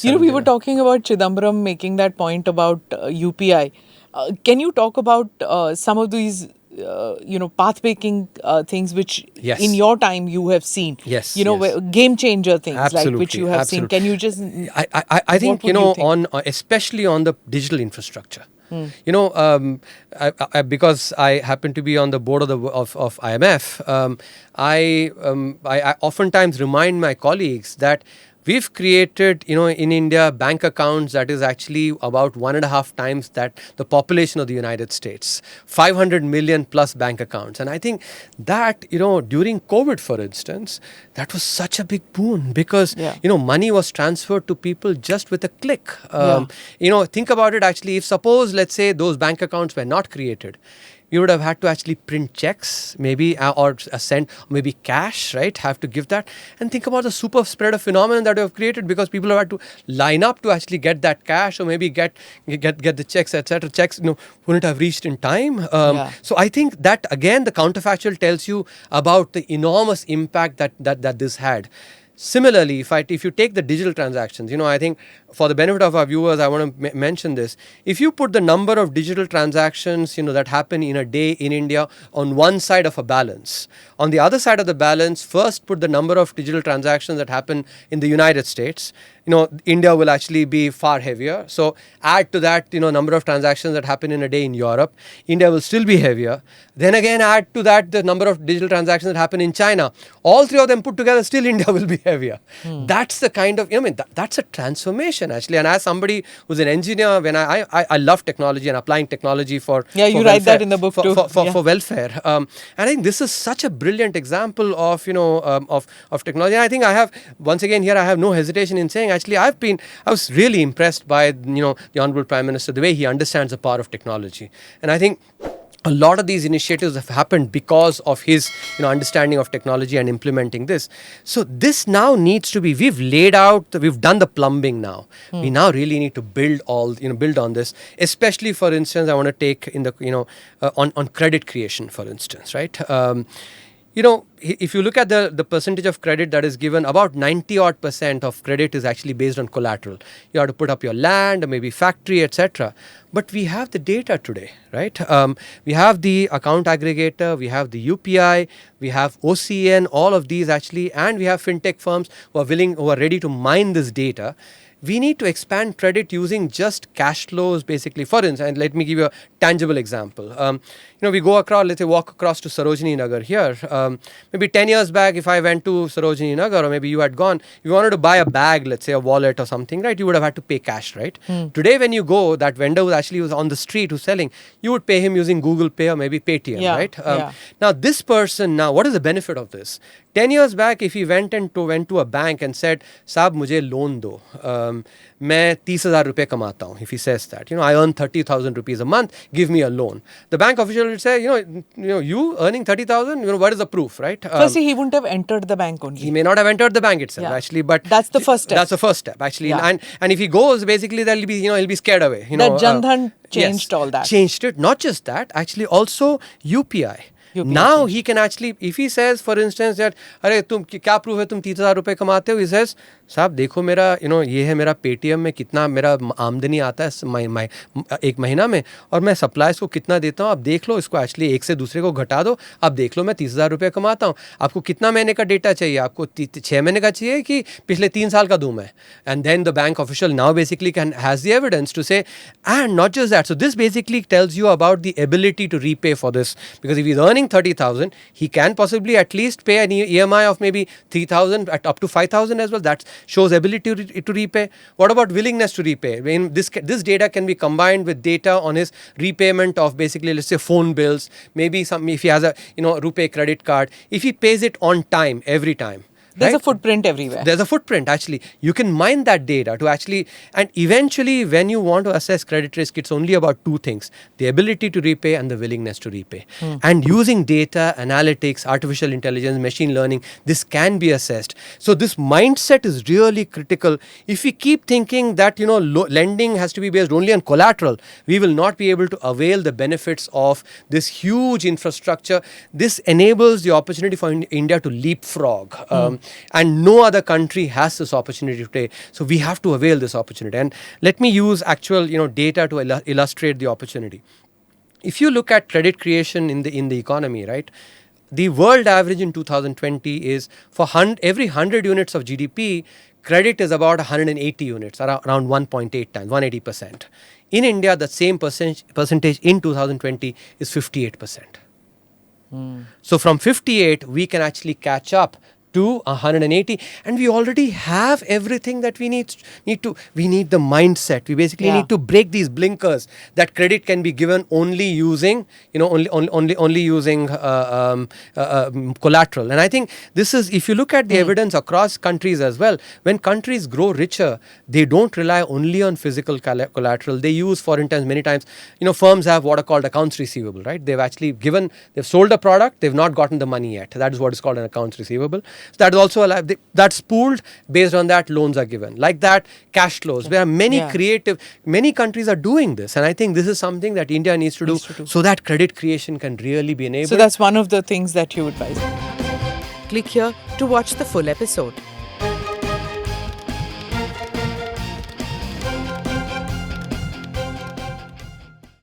We were talking about Chidambaram making that point about UPI. Can you talk about some of these, path-making things which in your time you have seen? Yes. Game changer things Absolutely. like which you have seen. Can you just... I think, on especially on the digital infrastructure. Because I happen to be on the board of IMF, I oftentimes remind my colleagues that we've created, in India, bank accounts that is actually about 1.5 times that the population of the United States, 500 million plus bank accounts. And I think that, during COVID, for instance, that was such a big boon because, money was transferred to people just with a click. Think about it actually, if suppose, let's say those bank accounts were not created, you would have had to actually print checks, maybe, or send, maybe cash, right? Have to give that. And think about the super spreader phenomenon that we have created because people have had to line up to actually get that cash or maybe get the checks, etc. Checks, wouldn't have reached in time. So I think that, again, the counterfactual tells you about the enormous impact that this had. Similarly, if you take the digital transactions, I think for the benefit of our viewers, I want to mention this. If you put the number of digital transactions, that happen in a day in India on one side of a balance, on the other side of the balance, first put the number of digital transactions that happen in the United States, India will actually be far heavier. So add to that, number of transactions that happen in a day in Europe, India will still be heavier. Then again, add to that the number of digital transactions that happen in China. All three of them put together, still India will be heavier. That's the kind of, that's a transformation actually. And as somebody who's an engineer, when I love technology and applying technology for you welfare, write that in the book too. For welfare. And I think this is such a brilliant example of, of technology. And I think I have, once again here, I have no hesitation in saying, actually, I was really impressed by, the Honorable Prime Minister, the way he understands the power of technology. And I think a lot of these initiatives have happened because of his, understanding of technology and implementing this. So this now needs to be, we've done the plumbing now. We now really need to build on this, especially, for instance, I want to take in the, on credit creation, for instance, right? If you look at the percentage of credit that is given, about 90% of credit is actually based on collateral. You have to put up your land or maybe factory, etc. But we have the data today, right? We have the account aggregator, we have the UPI, we have OCN, all of these actually, and we have fintech firms who are ready to mine this data. We need to expand credit using just cash flows, basically. For instance, and let me give you a tangible example. We go across, let's say, walk across to Sarojini Nagar here. Maybe 10 years back, if I went to Sarojini Nagar, or maybe you had gone, you wanted to buy a bag, let's say a wallet or something, right? You would have had to pay cash, right? Today, when you go, that vendor was on the street who's selling, you would pay him using Google Pay or maybe Paytm, right? Now, this person, what is the benefit of this? 10 years back, if he went to a bank and said, "Saab, mujhe loan do. मैं 30,000 रुपए कमाता हूँ." If he says that, I earn 30,000 rupees a month, give me a loan. The bank official will say, you earning 30,000, what is the proof, right? Firstly, he wouldn't have entered the bank only. He may not have entered the bank itself, actually, but that's the first step. That's the first step, actually. And if he goes, basically, he'll be scared away. That Jandhan changed all that. Changed it. Not just that, actually, also UPI. Now he can actually, if he says, for instance, that, "अरे तुम क्या proof है तुम 30,000 रुपए कमाते हो?" He says, "साहब देखो मेरा, ये है मेरा पेटीएम में कितना मेरा आमदनी आता है एक महीना में, और मैं सप्लायर्स को कितना देता हूँ, आप देख लो इसको, एक्चुअली एक से दूसरे को घटा दो, आप देख लो मैं 30,000 रुपए कमाता हूँ, आपको कितना महीने का डेटा चाहिए, आपको 6 महीने का चाहिए कि पिछले 3 साल का दूँ मैं?" And then the bank official now basically has the evidence to say, and not just that, so this basically tells you about the ability to repay for this, because if he's earning 30,000, he can possibly at least pay an EMI of maybe 3,000 up to 5,000 as well. That shows ability to repay. What about willingness to repay? When this data can be combined with data on his repayment of, basically, let's say, phone bills, maybe if he has a RuPay credit card, if he pays it on time every time. There's a footprint everywhere. There's a footprint, actually. You can mine that data to actually, and eventually when you want to assess credit risk, it's only about 2 things: the ability to repay and the willingness to repay. And using data, analytics, artificial intelligence, machine learning, this can be assessed. So this mindset is really critical. If we keep thinking that, lending has to be based only on collateral, we will not be able to avail the benefits of this huge infrastructure. This enables the opportunity for India to leapfrog. And no other country has this opportunity today. So we have to avail this opportunity. And let me use actual data to illustrate the opportunity. If you look at credit creation in the economy, right, the world average in 2020 is for every 100 units of GDP, credit is about 180 units, around 1.8 times, 180%. In India, the same percentage in 2020 is 58%. So from 58, we can actually catch up to 180, and we already have everything that we need to. We need the mindset. We basically need to break these blinkers that credit can be given only using only using collateral. And I think this is, if you look at the evidence across countries as well, when countries grow richer, they don't rely only on physical collateral. They use, for instance, many times firms have what are called accounts receivable, right? They've sold a product, they've not gotten the money yet. That is what is called an accounts receivable. So that is also that's pooled. Based on that, loans are given. Like that, cash flows. There are many many countries are doing this, and I think this is something that India needs to do so that credit creation can really be enabled. So that's one of the things that you advise. Click here to watch the full episode.